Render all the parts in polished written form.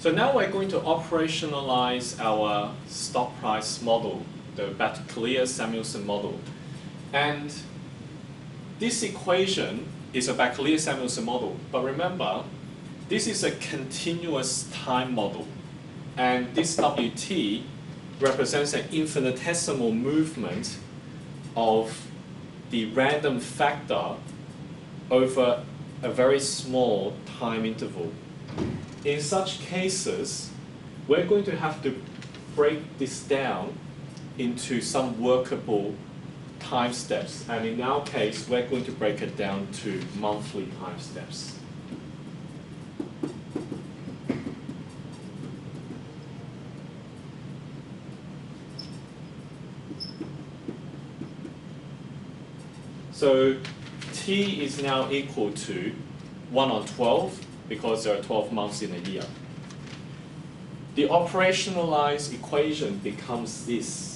So now we're going to operationalize our stock price model, the Bachelor-Samuelson model. And this equation is a Bachelor-Samuelson model, but remember, this is a continuous time model. And this WT represents an infinitesimal movement of the random factor over a very small time interval. In such cases, we're going to have to break this down into some workable time steps. And in our case, we're going to break it down to monthly time steps. So T is now equal to 1 on 12, because there are 12 months in a year. The operationalized equation becomes this.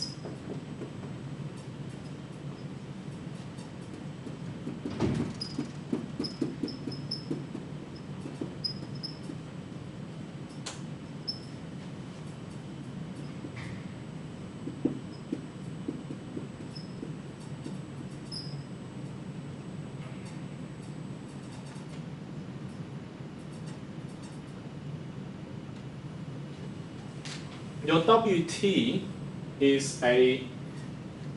Your WT is a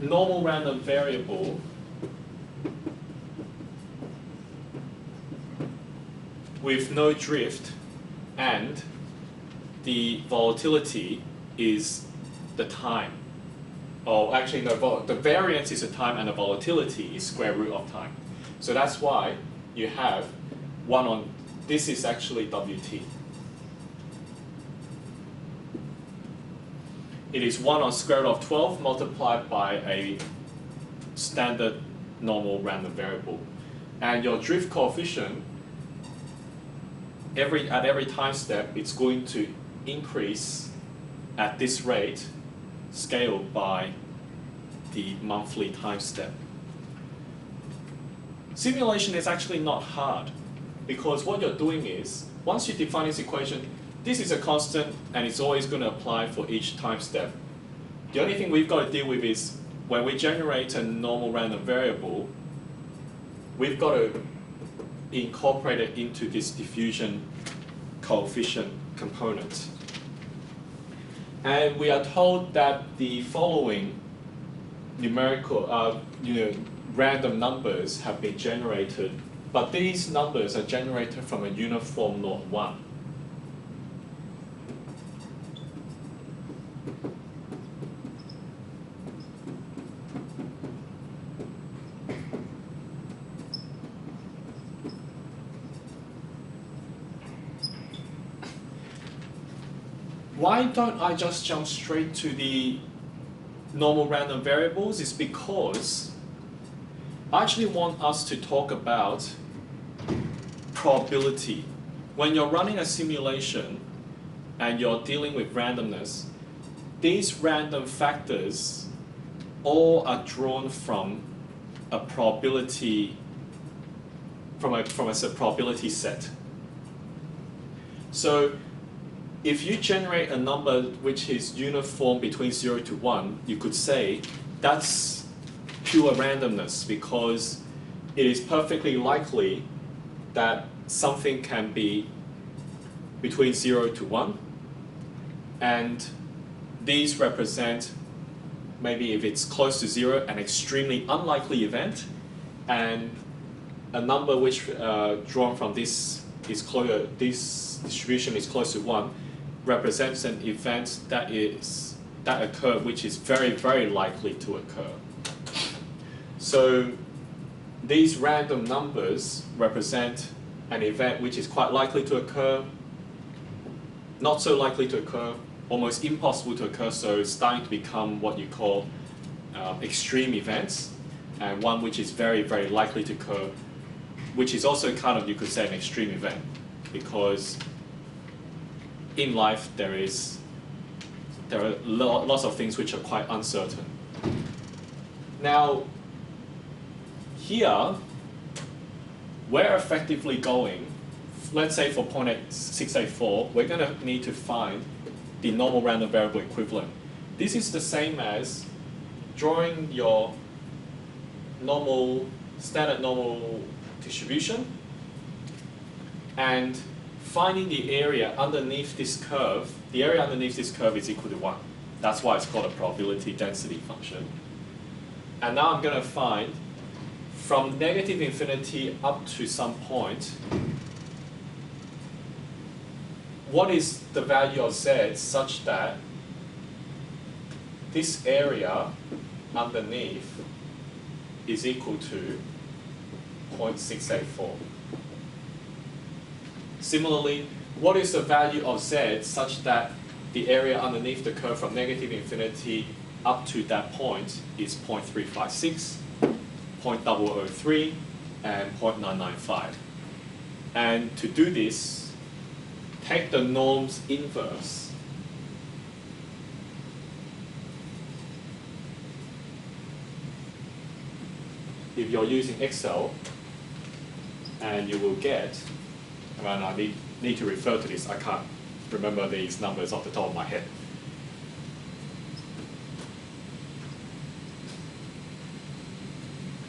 normal random variable with no drift, and the volatility is the time. Oh, actually no, the variance is the time and the volatility is square root of time. So that's why you have 1 on, this is actually WT. It is 1 on square root of 12 multiplied by a standard normal random variable. And your drift coefficient, at every time step, it's going to increase at this rate scaled by the monthly time step. Simulation is actually not hard, because what you're doing is, once you define this equation, this is a constant and it's always going to apply for each time step. The only thing we've got to deal with is when we generate a normal random variable, we've got to incorporate it into this diffusion coefficient component. And we are told that the following numerical, random numbers have been generated, but these numbers are generated from a uniform norm 1. Why don't I just jump straight to the normal random variables? Is because I actually want us to talk about probability. When you're running a simulation and you're dealing with randomness, these random factors all are drawn from a probability, from a probability set. So if you generate a number which is uniform between 0 to 1, you could say that's pure randomness, because it is perfectly likely that something can be between 0 to 1, and these represent, maybe if it's close to 0, an extremely unlikely event, and a number which drawn from this is closer, this distribution is close to 1, represents an event that occurred which is very, very likely to occur. So these random numbers represent an event which is quite likely to occur, not so likely to occur, almost impossible to occur, so it's starting to become what you call extreme events, and one which is very, very likely to occur, which is also kind of, you could say, an extreme event, because in life there are lots of things which are quite uncertain. Now, here, we're effectively going let's say for 0.684, we're going to need to find the normal random variable equivalent. This is the same as drawing your standard normal distribution and finding the area underneath this curve. The area underneath this curve is equal to 1. That's why it's called a probability density function. And now I'm going to find from negative infinity up to some point, what is the value of z such that this area underneath is equal to 0.684. Similarly, what is the value of z such that the area underneath the curve from negative infinity up to that point is 0.356, 0.003, and 0.995. And to do this, take the norm's inverse. If you're using Excel, and you will get, and I need to refer to this, I can't remember these numbers off the top of my head.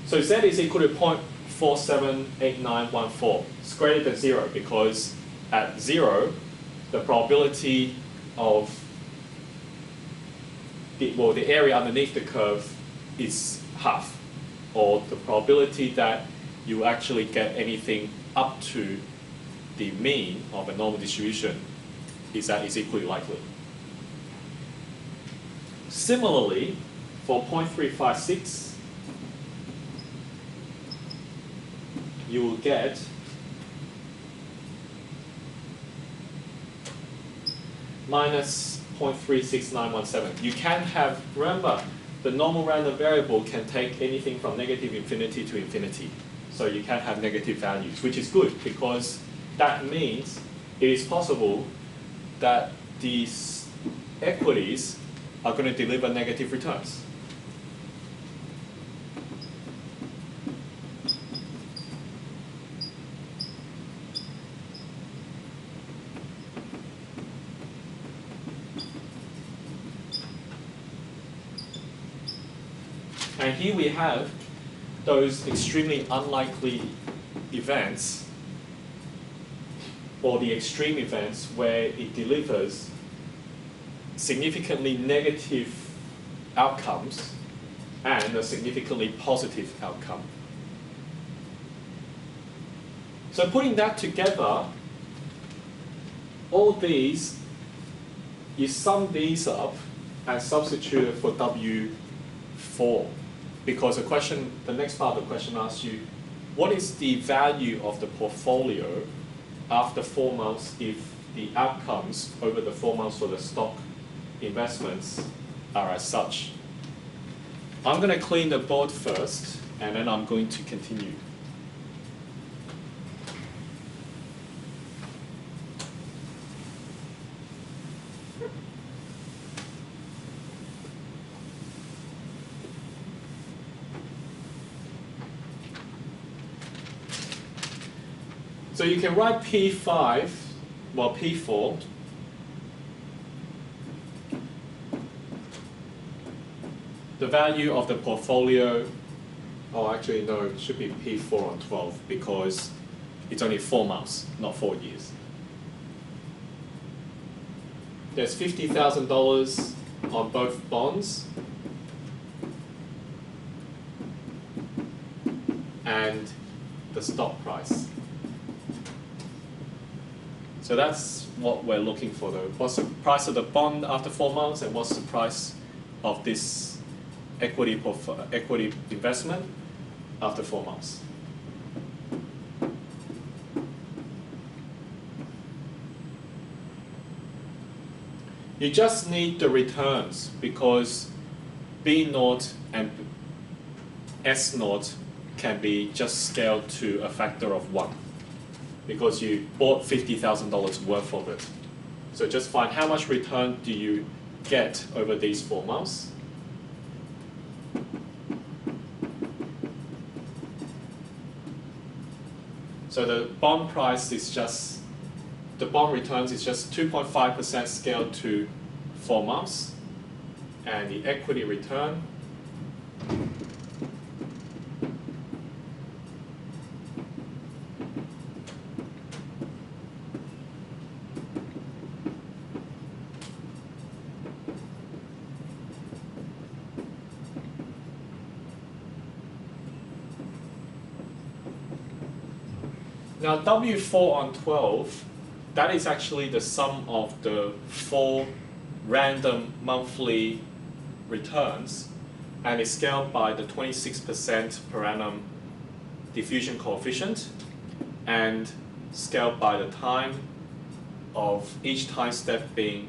So z is equal to 0.478914. It's greater than 0 because at 0, the probability of the area underneath the curve is half, or the probability that you actually get anything up to the mean of a normal distribution is equally likely. Similarly, for 0.356, you will get minus 0.36917. You can have, remember, the normal random variable can take anything from negative infinity to infinity. So you can have negative values, which is good because that means it is possible that these equities are going to deliver negative returns. And here we have those extremely unlikely events, or the extreme events where it delivers significantly negative outcomes and a significantly positive outcome. So putting that together, all these, you sum these up and substitute it for W4. Because the next part of the question asks you, what is the value of the portfolio after 4 months if the outcomes over the 4 months for the stock investments are as such? I'm going to clean the board first, and then I'm going to continue. So you can write P5, well P4, the value of the portfolio, oh actually no, it should be P4 on 12 because it's only 4 months, not 4 years. There's $50,000 on both bonds and the stock price. So that's what we're looking for though. What's the price of the bond after 4 months and what's the price of this equity investment after 4 months? You just need the returns because B0 and S0 can be just scaled to a factor of 1. Because you bought $50,000 worth of it. So just find how much return do you get over these 4 months. So the bond price is just, the bond returns is just 2.5% scaled to 4 months, and the equity return now W4 on 12, that is actually the sum of the 4 random monthly returns, and is scaled by the 26% per annum diffusion coefficient, and scaled by the time of each time step being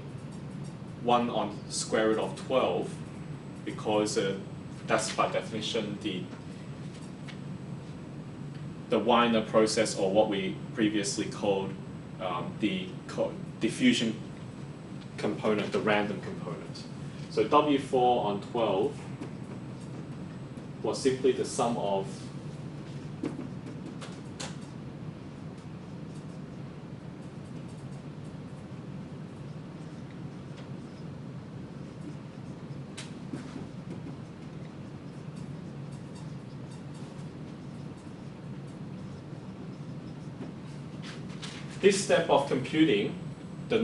1 on square root of 12, because that's by definition the Wiener process, or what we previously called the diffusion component, the random component. So W4 on 12 was simply the sum of this step of computing the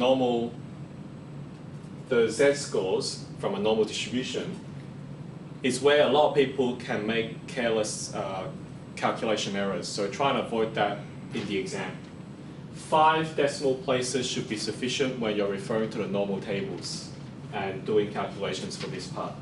z-scores from a normal distribution is where a lot of people can make careless calculation errors. So try and avoid that in the exam. 5 decimal places should be sufficient when you're referring to the normal tables and doing calculations for this part.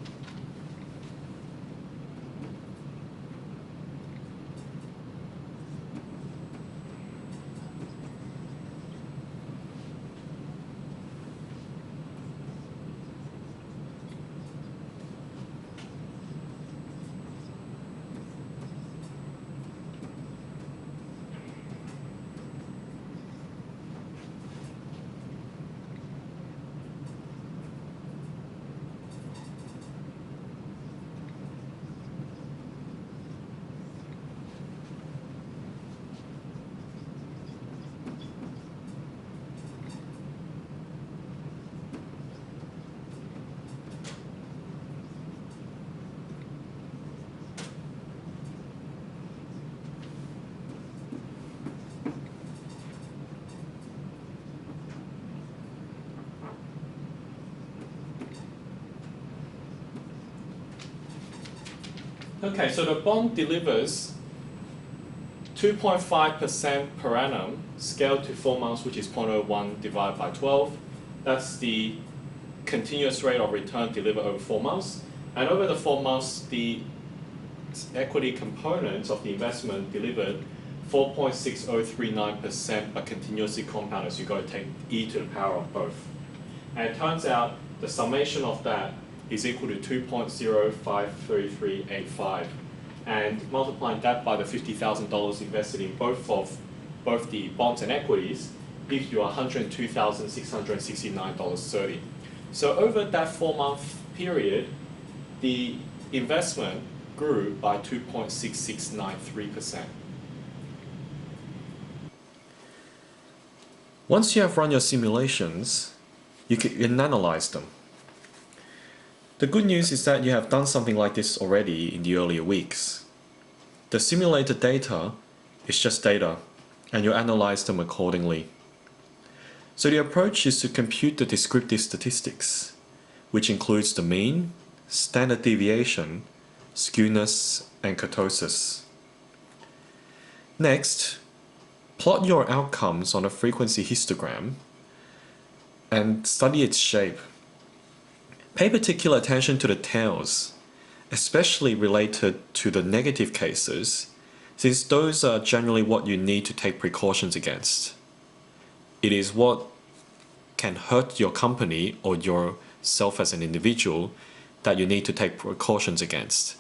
Okay, so the bond delivers 2.5% per annum scaled to 4 months, which is 0.01 divided by 12. That's the continuous rate of return delivered over 4 months. And over the 4 months, the equity components of the investment delivered 4.6039%, but continuously compounded, so you've got to take e to the power of both. And it turns out the summation of that is equal to 2.053385, and multiplying that by the $50,000 invested in both the bonds and equities gives you $102,669.30. So over that 4-month period, the investment grew by 2.6693%. Once you have run your simulations, you can analyze them. The good news is that you have done something like this already in the earlier weeks. The simulated data is just data, and you analyze them accordingly. So the approach is to compute the descriptive statistics, which includes the mean, standard deviation, skewness, and kurtosis. Next, plot your outcomes on a frequency histogram and study its shape. Pay particular attention to the tails, especially related to the negative cases, since those are generally what you need to take precautions against. It is what can hurt your company or yourself as an individual that you need to take precautions against.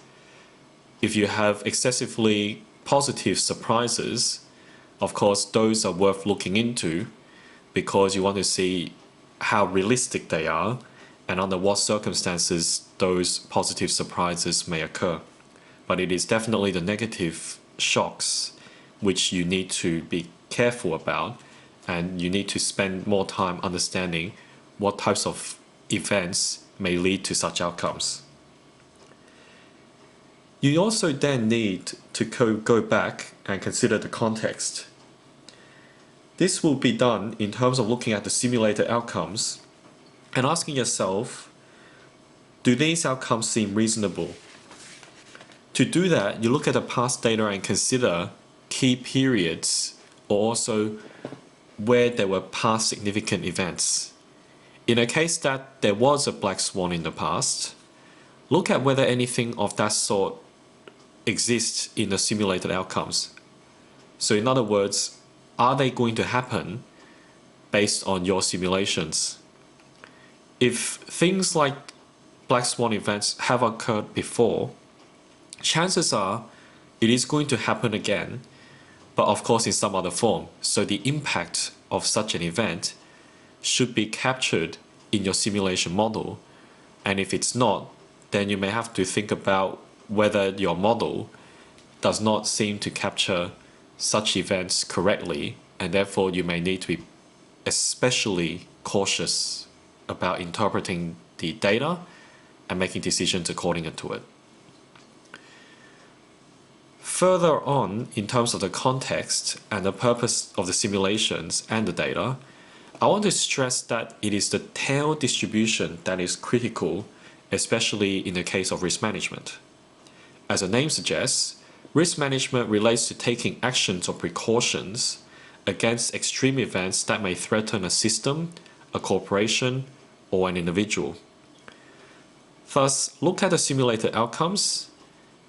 If you have excessively positive surprises, of course, those are worth looking into because you want to see how realistic they are and under what circumstances those positive surprises may occur. But it is definitely the negative shocks which you need to be careful about, and you need to spend more time understanding what types of events may lead to such outcomes. You also then need to go back and consider the context. This will be done in terms of looking at the simulated outcomes and asking yourself, do these outcomes seem reasonable? To do that, you look at the past data and consider key periods, or also where there were past significant events. In a case that there was a black swan in the past, look at whether anything of that sort exists in the simulated outcomes. So in other words, are they going to happen based on your simulations? If things like black swan events have occurred before, chances are it is going to happen again, but of course in some other form. So the impact of such an event should be captured in your simulation model. And if it's not, then you may have to think about whether your model does not seem to capture such events correctly, and therefore you may need to be especially cautious about interpreting the data and making decisions according to it. Further on, in terms of the context and the purpose of the simulations and the data, I want to stress that it is the tail distribution that is critical, especially in the case of risk management. As the name suggests, risk management relates to taking actions or precautions against extreme events that may threaten a system, a corporation, or an individual. Thus, look at the simulated outcomes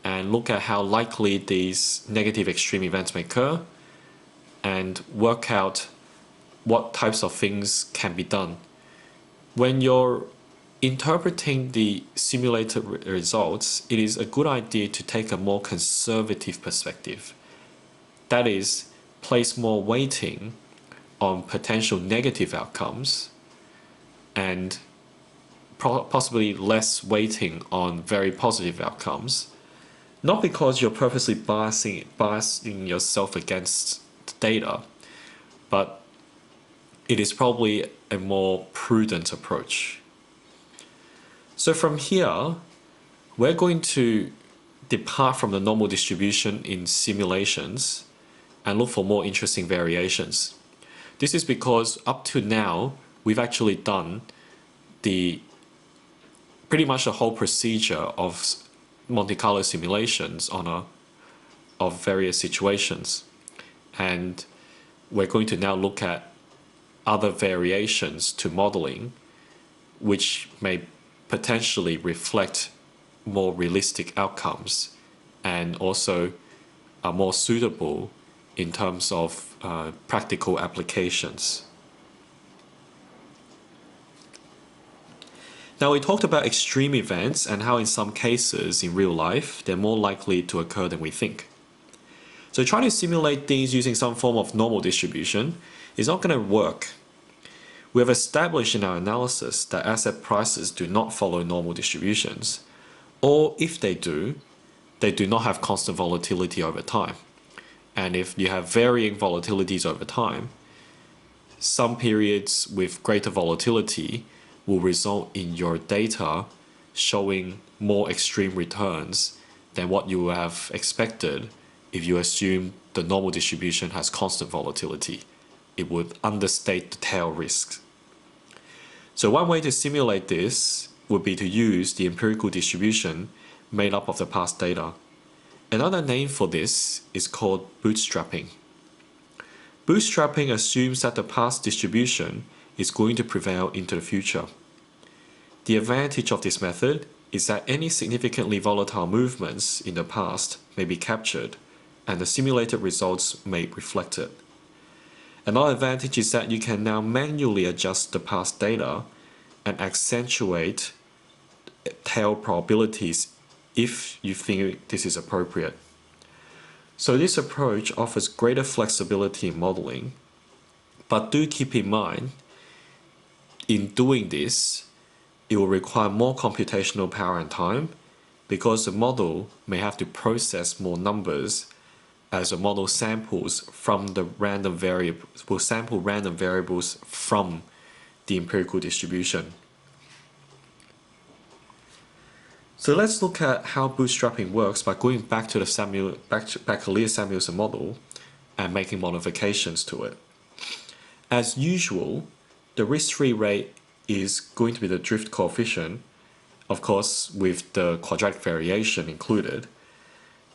and look at how likely these negative extreme events may occur, and work out what types of things can be done. When you're interpreting the simulated results, it is a good idea to take a more conservative perspective. That is, place more weighting on potential negative outcomes and possibly less weighting on very positive outcomes. Not because you're purposely biasing yourself against the data, but it is probably a more prudent approach. So from here, we're going to depart from the normal distribution in simulations and look for more interesting variations. This is because up to now, we've actually done pretty much the whole procedure of Monte Carlo simulations of various situations. And we're going to now look at other variations to modeling, which may potentially reflect more realistic outcomes and also are more suitable in terms of practical applications. Now, we talked about extreme events and how in some cases in real life they're more likely to occur than we think. So trying to simulate these using some form of normal distribution is not going to work. We have established in our analysis that asset prices do not follow normal distributions, or if they do not have constant volatility over time. And if you have varying volatilities over time, some periods with greater volatility will result in your data showing more extreme returns than what you have expected if you assume the normal distribution has constant volatility. It would understate the tail risks. So one way to simulate this would be to use the empirical distribution made up of the past data. Another name for this is called bootstrapping. Bootstrapping assumes that the past distribution is going to prevail into the future. The advantage of this method is that any significantly volatile movements in the past may be captured, and the simulated results may reflect it. Another advantage is that you can now manually adjust the past data and accentuate tail probabilities if you think this is appropriate. So this approach offers greater flexibility in modeling, but do keep in mind, in doing this, it will require more computational power and time because the model may have to process more numbers as a model samples from the random variables, will sample random variables from the empirical distribution. So let's look at how bootstrapping works by going back to the Bacallier-Samuelson model and making modifications to it. As usual, the risk-free rate is going to be the drift coefficient, of course with the quadratic variation included,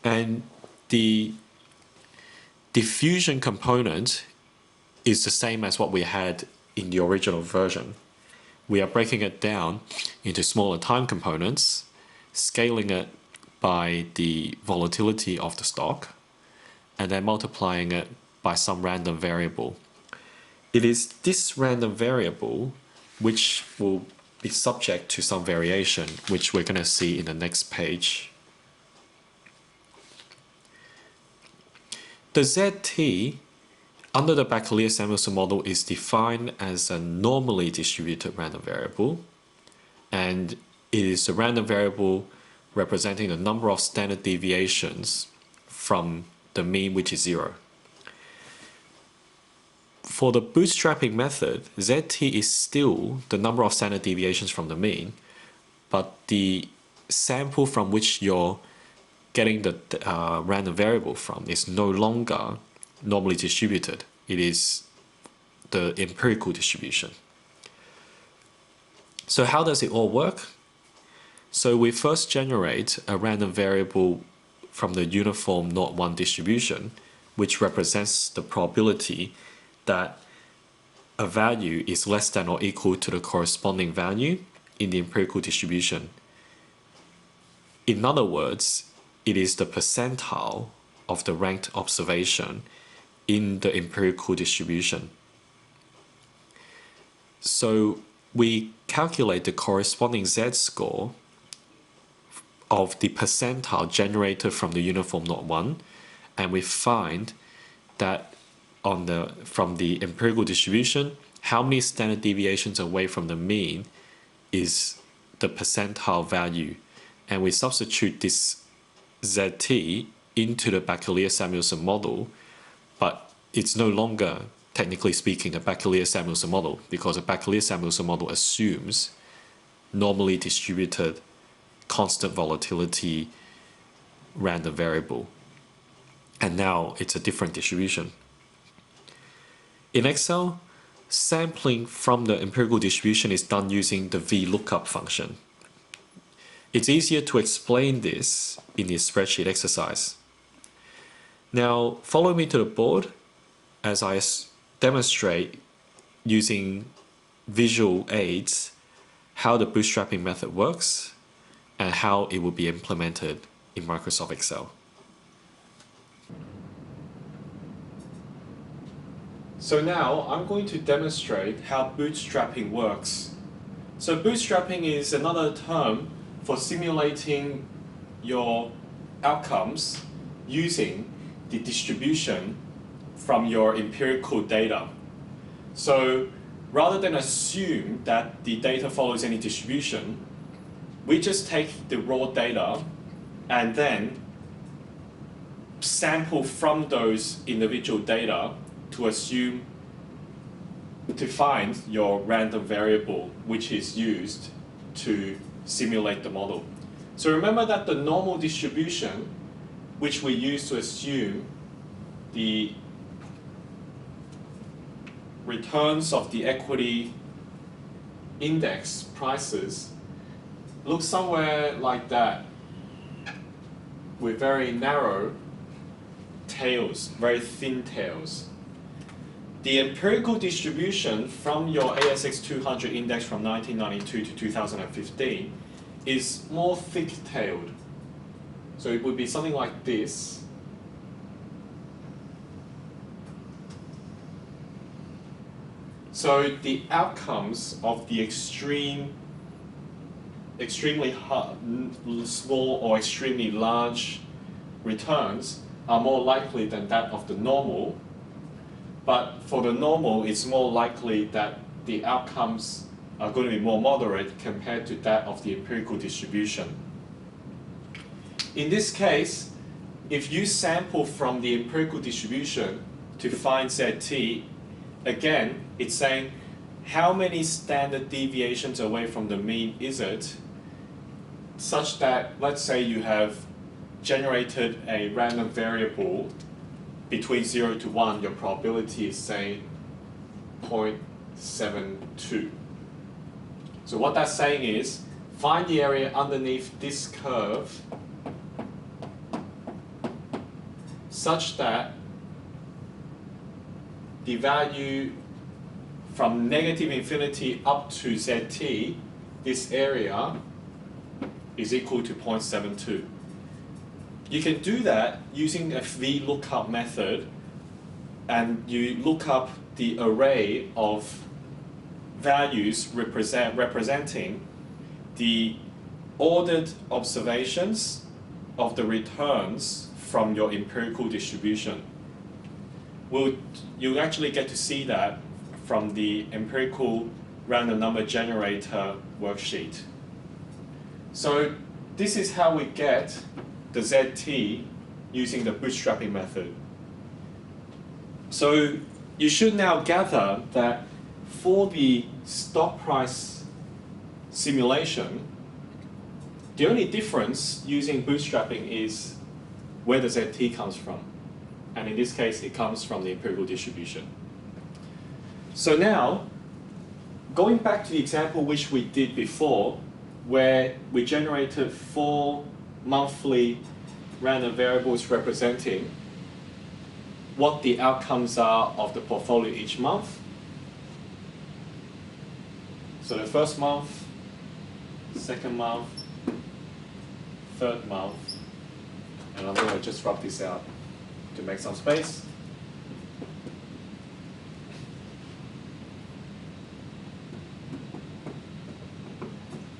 and the diffusion component is the same as what we had in the original version. We are breaking it down into smaller time components, scaling it by the volatility of the stock, and then multiplying it by some random variable. It is this random variable which will be subject to some variation, which we're going to see in the next page. The ZT under the Bacallier-Samuelson model is defined as a normally distributed random variable, and it is a random variable representing the number of standard deviations from the mean, which is 0. For the bootstrapping method, ZT is still the number of standard deviations from the mean, but the sample from which you're getting the random variable from is no longer normally distributed. It is the empirical distribution. So how does it all work? So we first generate a random variable from the uniform 0-1 distribution, which represents the probability that a value is less than or equal to the corresponding value in the empirical distribution. In other words, it is the percentile of the ranked observation in the empirical distribution. So we calculate the corresponding z-score of the percentile generated from the uniform 0-1, and we find that from the empirical distribution, how many standard deviations away from the mean is the percentile value, and we substitute this ZT into the Bacallier-Samuelson model, but it's no longer, technically speaking, a Bacallier-Samuelson model, because a Bacallier-Samuelson model assumes normally distributed constant volatility random variable, and now it's a different distribution. In Excel, sampling from the empirical distribution is done using the VLOOKUP function. It's easier to explain this in the spreadsheet exercise. Now, follow me to the board as I demonstrate using visual aids how the bootstrapping method works and how it will be implemented in Microsoft Excel. So now I'm going to demonstrate how bootstrapping works. So bootstrapping is another term for simulating your outcomes using the distribution from your empirical data. So rather than assume that the data follows any distribution, we just take the raw data and then sample from those individual data to find your random variable, which is used to simulate the model. So remember that the normal distribution, which we use to assume the returns of the equity index prices, looks somewhere like that, with very narrow tails, very thin tails. The empirical distribution from your ASX 200 index from 1992 to 2015 is more thick-tailed. So it would be something like this. So the outcomes of the extremely small or extremely large returns are more likely than that of the normal. But for the normal, it's more likely that the outcomes are going to be more moderate compared to that of the empirical distribution. In this case, if you sample from the empirical distribution to find ZT, again, it's saying how many standard deviations away from the mean is it, such that, let's say you have generated a random variable between 0 to 1, your probability is, say, 0.72. So what that's saying is, find the area underneath this curve such that the value from negative infinity up to ZT, this area is equal to 0.72. You can do that using a VLOOKUP method, and you look up the array of values representing the ordered observations of the returns from your empirical distribution. You'll actually get to see that from the empirical random number generator worksheet. So this is how we get the ZT using the bootstrapping method. So you should now gather that for the stock price simulation, the only difference using bootstrapping is where the ZT comes from. And in this case, it comes from the empirical distribution. So now, going back to the example which we did before, where we generated 4 monthly random variables representing what the outcomes are of the portfolio each month. So the first month, second month, third month, and I'm going to just rub this out to make some space.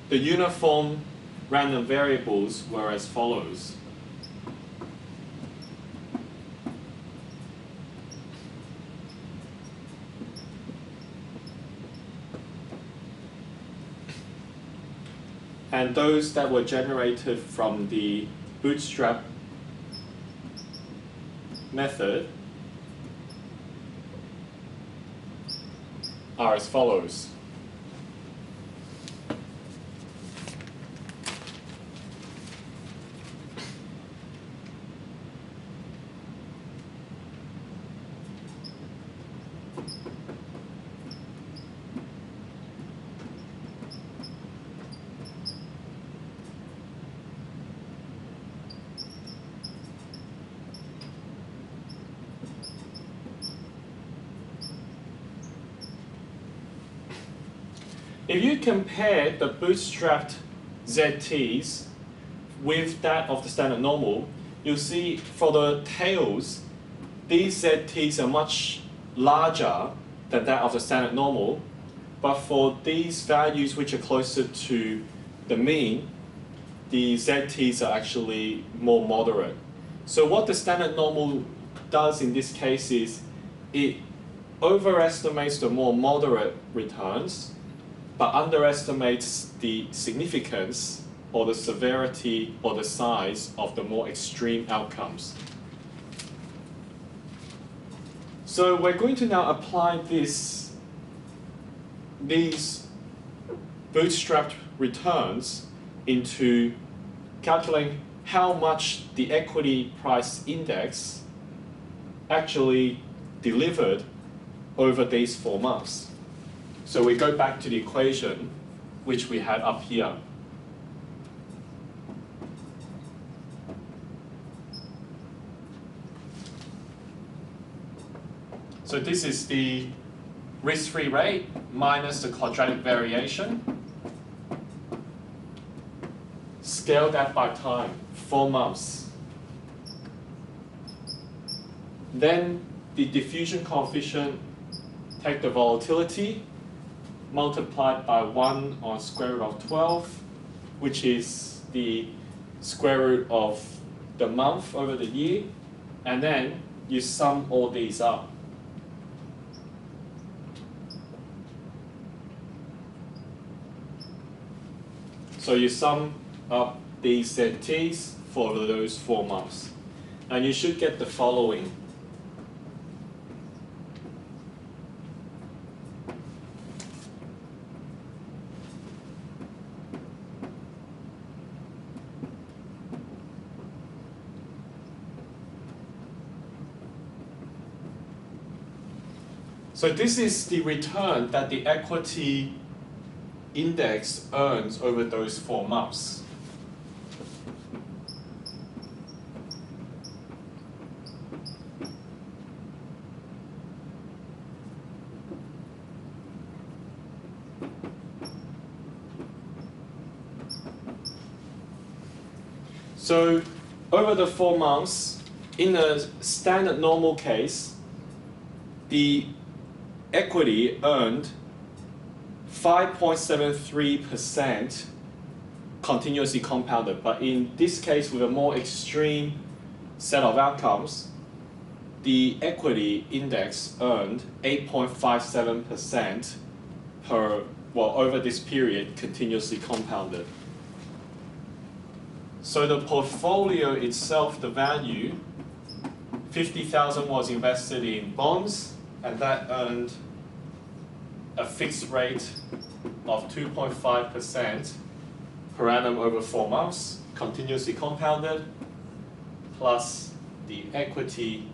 The uniform random variables were as follows. And those that were generated from the bootstrap method are as follows. If you compare the bootstrapped ZTs with that of the standard normal, you'll see for the tails, these ZTs are much larger than that of the standard normal, but for these values which are closer to the mean, the ZTs are actually more moderate. So what the standard normal does in this case is it overestimates the more moderate returns, but underestimates the significance or the severity or the size of the more extreme outcomes. So we're going to now apply these bootstrapped returns into calculating how much the equity price index actually delivered over these 4 months. So we go back to the equation which we had up here. So this is the risk-free rate minus the quadratic variation. Scale that by time, 4 months. Then the diffusion coefficient, take the volatility, multiplied by 1 on square root of 12, which is the square root of the month over the year, and then you sum all these up. So you sum up these ZTs for those 4 months. And you should get the following. So this is the return that the equity index earns over those 4 months. So over the 4 months, in a standard normal case, the equity earned 5.73% continuously compounded. But in this case, with a more extreme set of outcomes, the equity index earned 8.57% over this period, continuously compounded. So the portfolio itself, the value, 50,000 was invested in bonds, and that earned a fixed rate of 2.5% per annum over 4 months, continuously compounded, plus the equity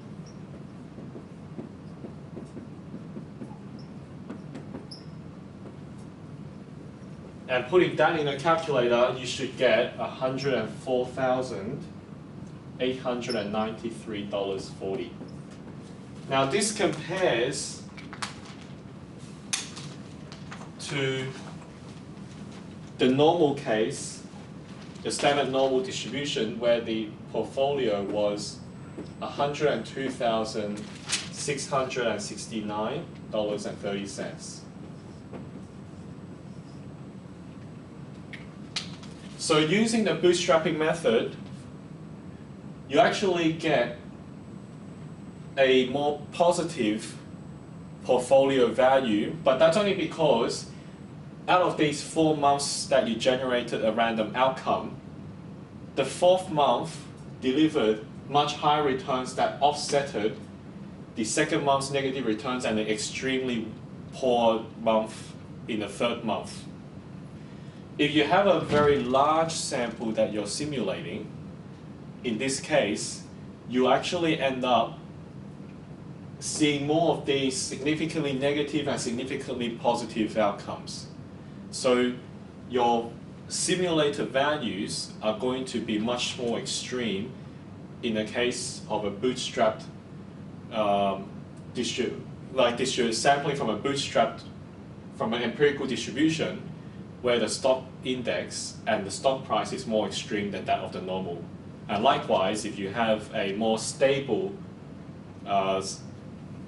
and putting that in a calculator, you should get $104,893.40. Now this compares to the normal case, the standard normal distribution, where the portfolio was $102,669.30. So using the bootstrapping method, you actually get a more positive portfolio value, but that's only because out of these 4 months that you generated a random outcome, the 4th month delivered much higher returns that offsetted the 2nd month's negative returns and the extremely poor month in the 3rd month. If you have a very large sample that you're simulating, in this case, you actually end up seeing more of these significantly negative and significantly positive outcomes. So your simulated values are going to be much more extreme in the case of a bootstrapped sampling from an empirical distribution, where the stock index and the stock price is more extreme than that of the normal. And likewise, if you have a more stable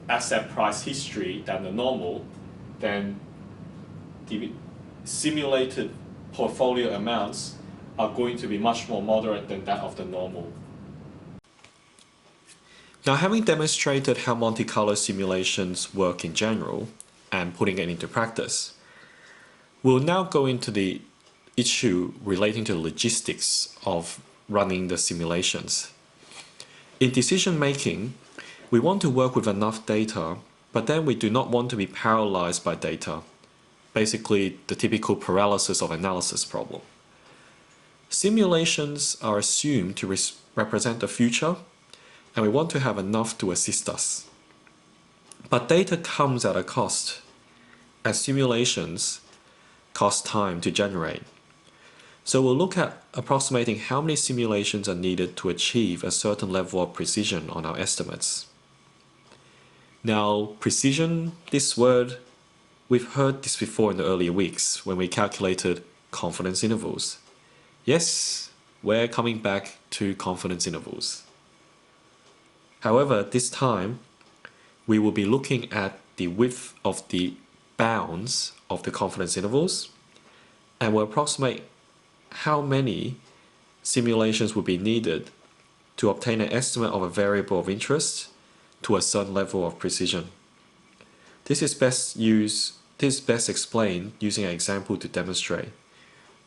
asset price history than the normal, then the simulated portfolio amounts are going to be much more moderate than that of the normal. Now, having demonstrated how Monte Carlo simulations work in general and putting it into practice, we'll now go into the issue relating to the logistics of running the simulations. In decision making, we want to work with enough data, but then we do not want to be paralyzed by data. Basically, the typical paralysis of analysis problem. Simulations are assumed to represent the future, and we want to have enough to assist us. But data comes at a cost, and simulations cost time to generate. So we'll look at approximating how many simulations are needed to achieve a certain level of precision on our estimates. Now, precision, this word, we've heard this before in the earlier weeks when we calculated confidence intervals. Yes, we're coming back to confidence intervals. However, this time, we will be looking at the width of the bounds of the confidence intervals, and will approximate how many simulations would be needed to obtain an estimate of a variable of interest to a certain level of precision. This is best explained using an example to demonstrate.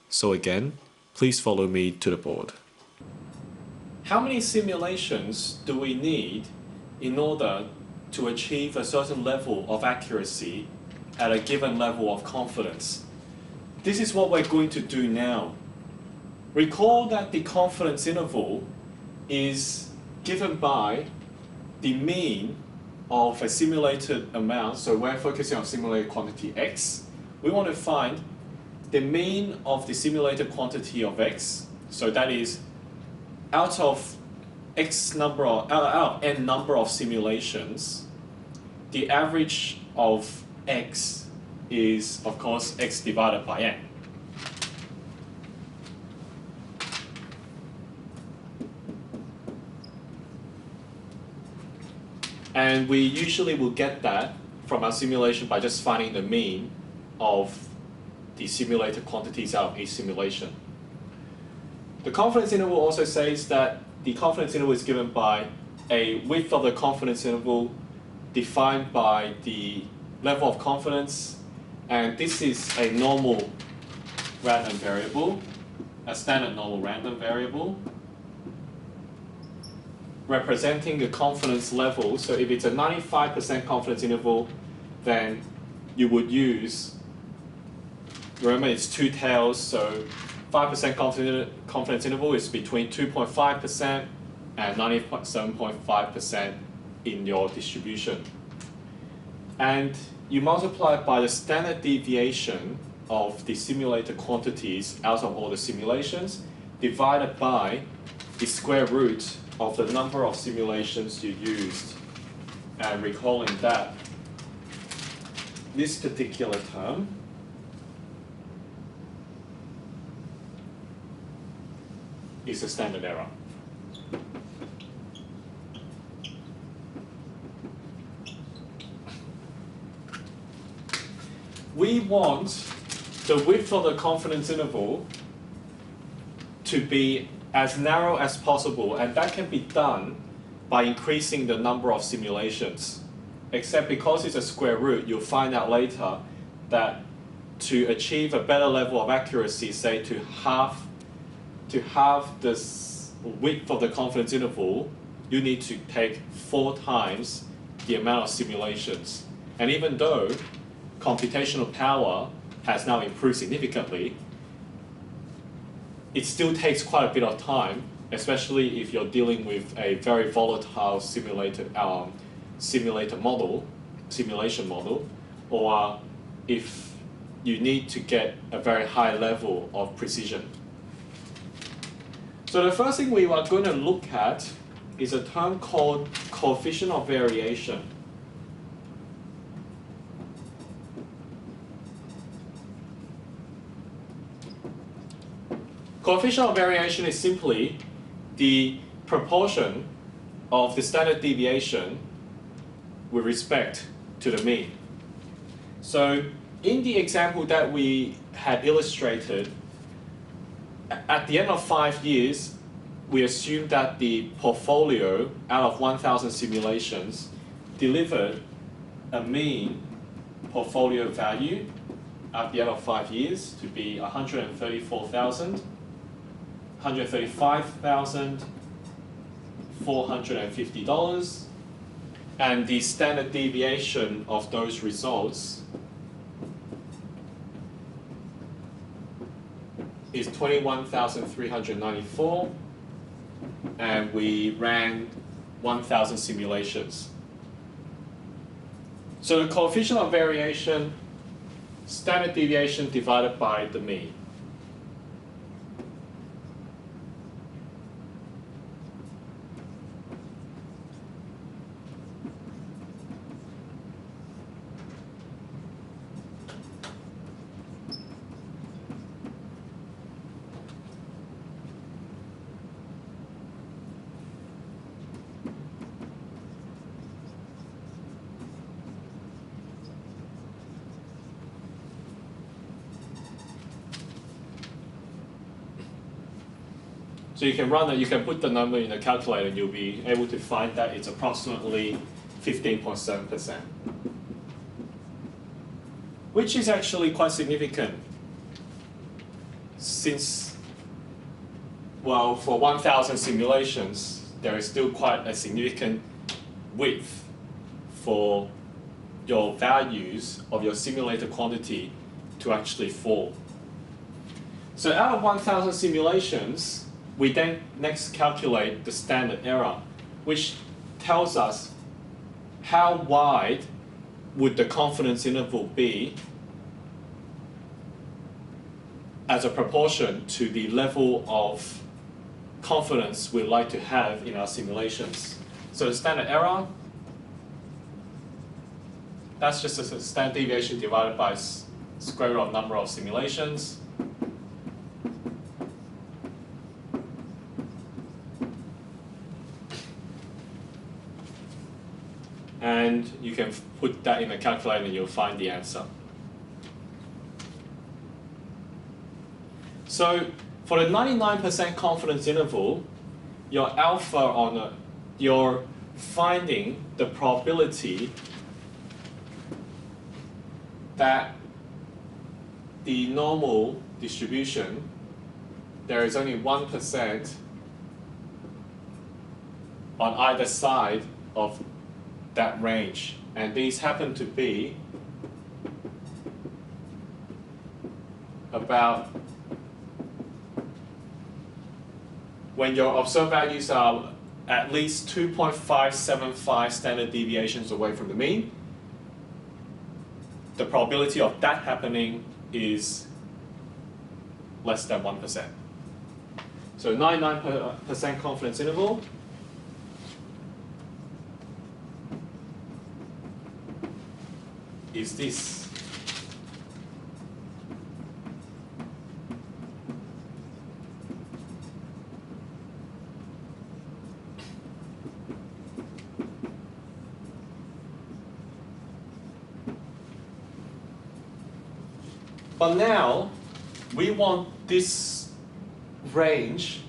So again, please follow me to the board. how many simulations do we need in order to achieve a certain level of accuracy at a given level of confidence? This is what we're going to do now. Recall that the confidence interval is given by the mean of a simulated amount. So we're focusing on simulated quantity x. We want to find the mean of the simulated quantity of x. So that is out of out of n number of simulations, the average of x is, of course, x divided by n. And we usually will get that from our simulation by just finding the mean of the simulated quantities out of each simulation. The confidence interval also says that the confidence interval is given by a width of the confidence interval defined by the level of confidence, and this is a normal random variable, a standard normal random variable, representing the confidence level. So if it's a 95% confidence interval, then you would use, remember it's two tails, so 5% confidence interval is between 2.5% and 97.5% in your distribution. And you multiply it by the standard deviation of the simulated quantities out of all the simulations, divided by the square root of the number of simulations you used. And recalling that this particular term is a standard error. We want the width of the confidence interval to be as narrow as possible, and that can be done by increasing the number of simulations. Except because it's a square root, you'll find out later that to achieve a better level of accuracy, say to halve the width of the confidence interval, you need to take 4 times the amount of simulations. And even though computational power has now improved significantly, it still takes quite a bit of time, especially if you're dealing with a very volatile simulation model, or if you need to get a very high level of precision. So the first thing we are going to look at is a term called coefficient of variation. Coefficient of variation is simply the proportion of the standard deviation with respect to the mean. So in the example that we had illustrated, at the end of 5 years, we assumed that the portfolio out of 1,000 simulations delivered a mean portfolio value at the end of 5 years to be $135,450, and the standard deviation of those results is 21,394, and we ran 1,000 simulations. So the coefficient of variation, standard deviation divided by the mean. So you can run it, you can put the number in the calculator, and you'll be able to find that it's approximately 15.7%, which is actually quite significant, since well, for 1,000 simulations, there is still quite a significant width for your values of your simulated quantity to actually fall. So out of 1,000 simulations, we then next calculate the standard error, which tells us how wide would the confidence interval be as a proportion to the level of confidence we'd like to have in our simulations. So the standard error, that's just a standard deviation divided by square root of number of simulations. And you can put that in a calculator and you'll find the answer. So for the 99% confidence interval, your alpha you're finding the probability that the normal distribution, there is only 1% on either side of that range, and these happen to be about, when your observed values are at least 2.575 standard deviations away from the mean, the probability of that happening is less than 1%. So 99% confidence interval is this. But now we want this range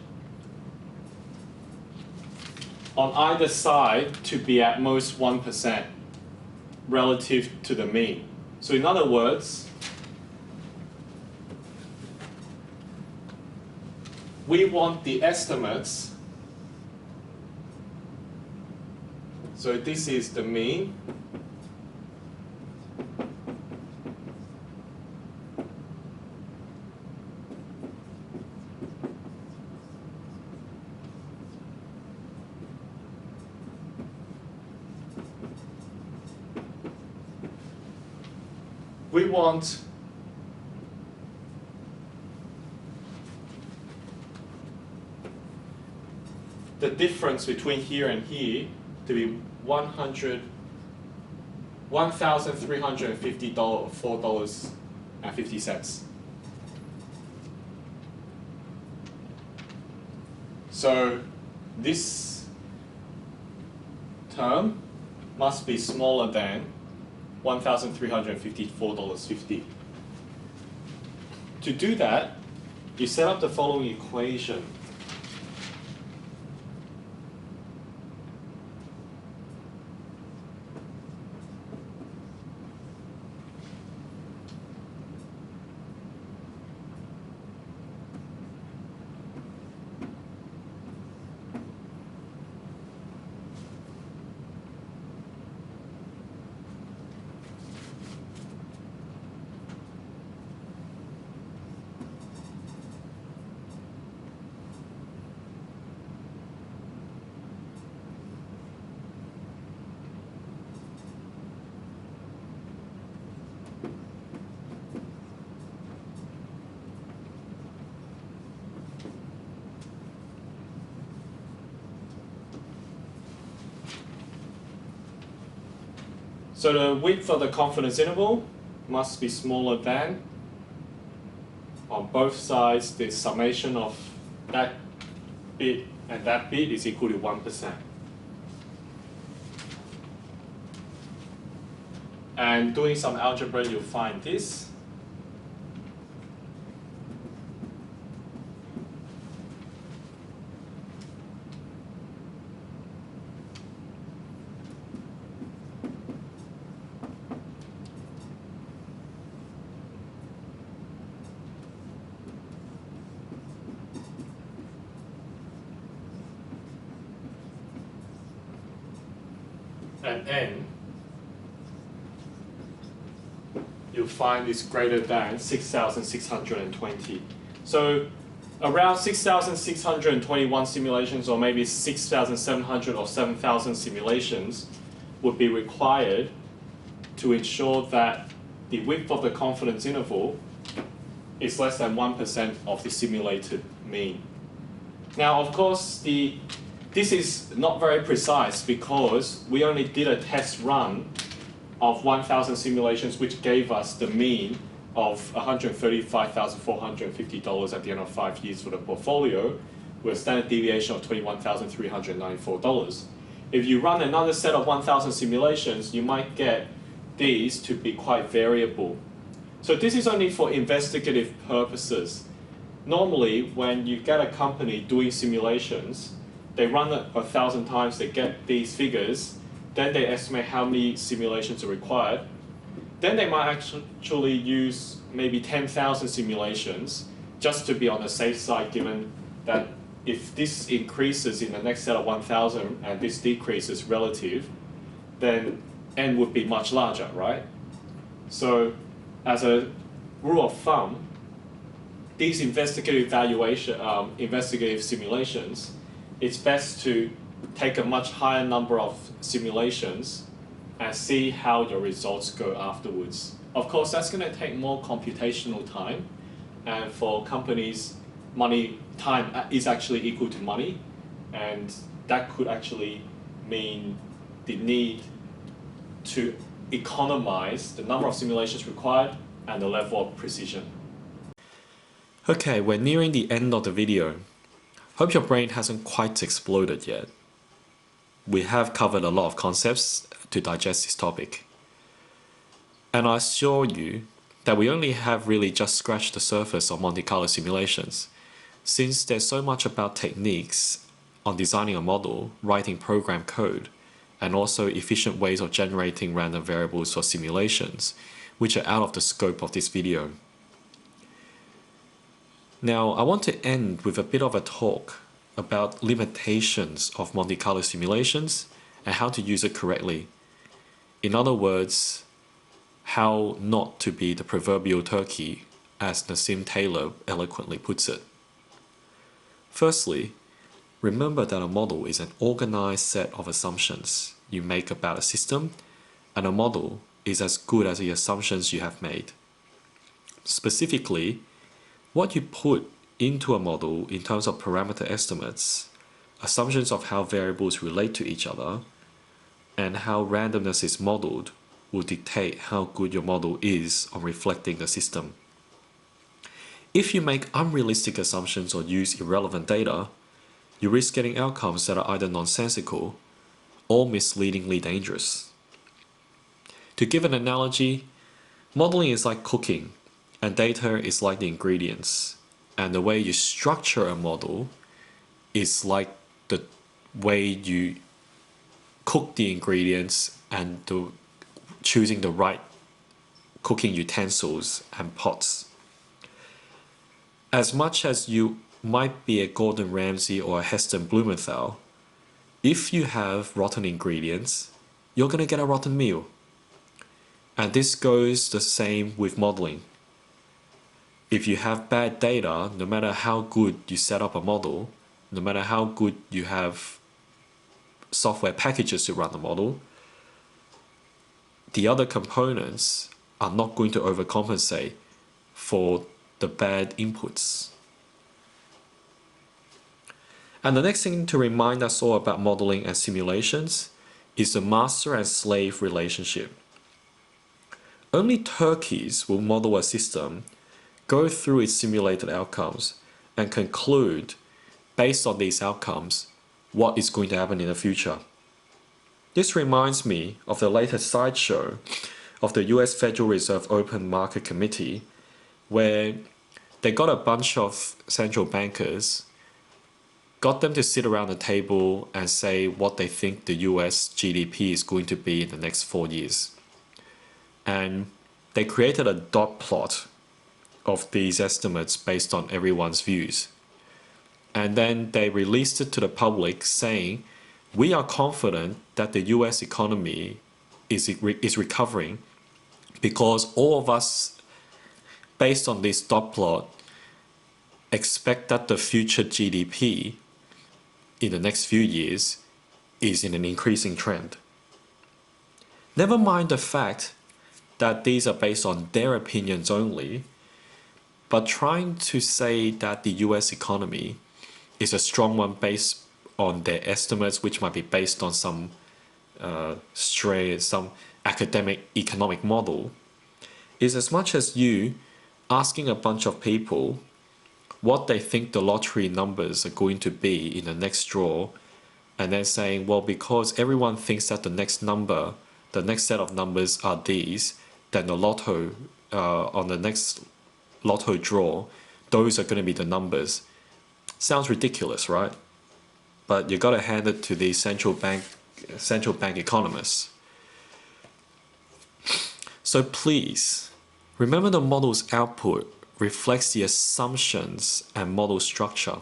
on either side to be at most 1% relative to the mean. So in other words, we want the estimates. So this is the mean. We want the difference between here and here to be $1,354.50. So this term must be smaller than $1,354.50. To do that, you set up the following equation. So the width of the confidence interval must be smaller than, on both sides, the summation of that bit and that bit is equal to 1%. And doing some algebra, you'll find this. and n, you'll find is greater than 6,620. So around 6,621 simulations, or maybe 6,700 or 7,000 simulations would be required to ensure that the width of the confidence interval is less than 1% of the simulated mean. Now, of course, this is not very precise because we only did a test run of 1,000 simulations, which gave us the mean of $135,450 at the end of 5 years for the portfolio, with a standard deviation of $21,394. If you run another set of 1,000 simulations, you might get these to be quite variable. So this is only for investigative purposes. Normally, when you get a company doing simulations, they run it 1,000 times, they get these figures, then they estimate how many simulations are required. Then they might actually use maybe 10,000 simulations just to be on the safe side, given that if this increases in the next set of 1,000 and this decreases relative, then n would be much larger, right? So as a rule of thumb, these investigative simulations, it's best to take a much higher number of simulations and see how your results go afterwards. Of course, that's going to take more computational time, and for companies, time is actually equal to money, and that could actually mean the need to economize the number of simulations required and the level of precision. Okay, we're nearing the end of the video. Hope your brain hasn't quite exploded yet. We have covered a lot of concepts to digest this topic. And I assure you that we only have really just scratched the surface of Monte Carlo simulations, since there's so much about techniques on designing a model, writing program code, and also efficient ways of generating random variables for simulations, which are out of the scope of this video. Now, I want to end with a bit of a talk about limitations of Monte Carlo simulations and how to use it correctly. In other words, how not to be the proverbial turkey, as Nassim Taylor eloquently puts it. Firstly, remember that a model is an organized set of assumptions you make about a system, and a model is as good as the assumptions you have made. Specifically, what you put into a model in terms of parameter estimates, assumptions of how variables relate to each other, and how randomness is modeled will dictate how good your model is on reflecting the system. If you make unrealistic assumptions or use irrelevant data, you risk getting outcomes that are either nonsensical or misleadingly dangerous. To give an analogy, modeling is like cooking, and data is like the ingredients. And the way you structure a model is like the way you cook the ingredients and choosing the right cooking utensils and pots. As much as you might be a Gordon Ramsay or a Heston Blumenthal, if you have rotten ingredients, you're going to get a rotten meal. And this goes the same with modeling. If you have bad data, no matter how good you set up a model, no matter how good you have software packages to run the model, the other components are not going to overcompensate for the bad inputs. And the next thing to remind us all about modeling and simulations is the master and slave relationship. Only turkeys will model a system, go through its simulated outcomes, and conclude, based on these outcomes, what is going to happen in the future. This reminds me of the latest sideshow of the US Federal Reserve Open Market Committee, where they got a bunch of central bankers, got them to sit around the table and say what they think the US GDP is going to be in the next 4 years. And they created a dot plot of these estimates based on everyone's views. And then they released it to the public saying We are confident that the US economy is recovering because all of us, based on this dot plot, expect that the future GDP in the next few years is in an increasing trend. Never mind the fact that these are based on their opinions only, but trying to say that the US economy is a strong one based on their estimates, which might be based on some some academic economic model, is as much as you asking a bunch of people what they think the lottery numbers are going to be in the next draw, and then saying, well, because everyone thinks that the next set of numbers are these, then the lotto, on the next lotto draw, those are going to be the numbers. Sounds ridiculous, right? But you got to hand it to these central bank economists. So please, remember the model's output reflects the assumptions and model structure.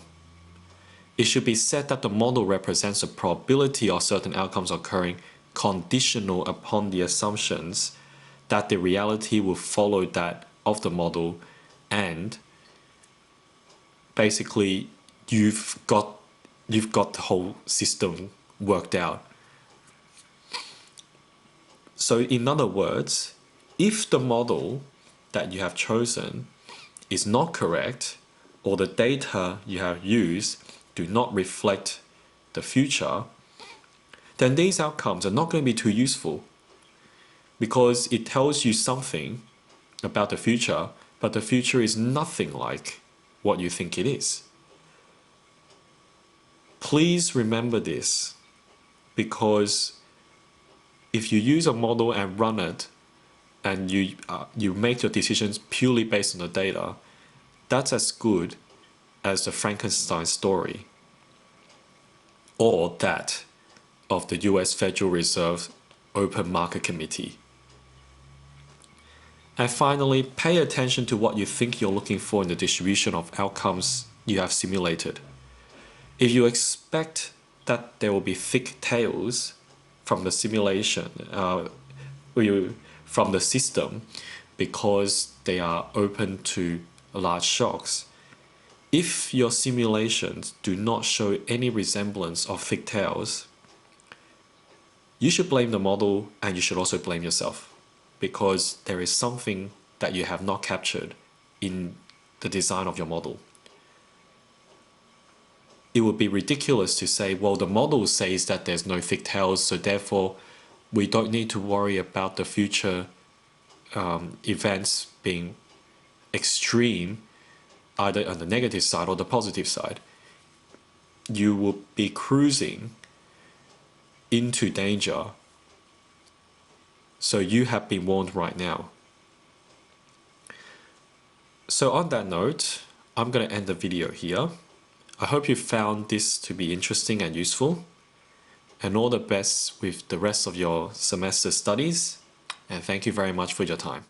It should be said that the model represents a probability of certain outcomes occurring conditional upon the assumptions that the reality will follow that of the model, and basically you've got the whole system worked out. So in other words, if the model that you have chosen is not correct, or the data you have used do not reflect the future, then these outcomes are not going to be too useful, because it tells you something about the future, but the future is nothing like what you think it is. Please remember this, because if you use a model and run it, and you make your decisions purely based on the data, that's as good as the Frankenstein story, or that of the US Federal Reserve Open Market Committee. And finally, pay attention to what you think you're looking for in the distribution of outcomes you have simulated. If you expect that there will be thick tails from the simulation, from the system, because they are open to large shocks, if your simulations do not show any resemblance of thick tails, you should blame the model, and you should also blame yourself, because there is something that you have not captured in the design of your model. It would be ridiculous to say, well, the model says that there's no thick tails, so therefore we don't need to worry about the future events being extreme, either on the negative side or the positive side. You will be cruising into danger. So you have been warned right now. So on that note, I'm going to end the video here. I hope you found this to be interesting and useful. And all the best with the rest of your semester studies. And thank you very much for your time.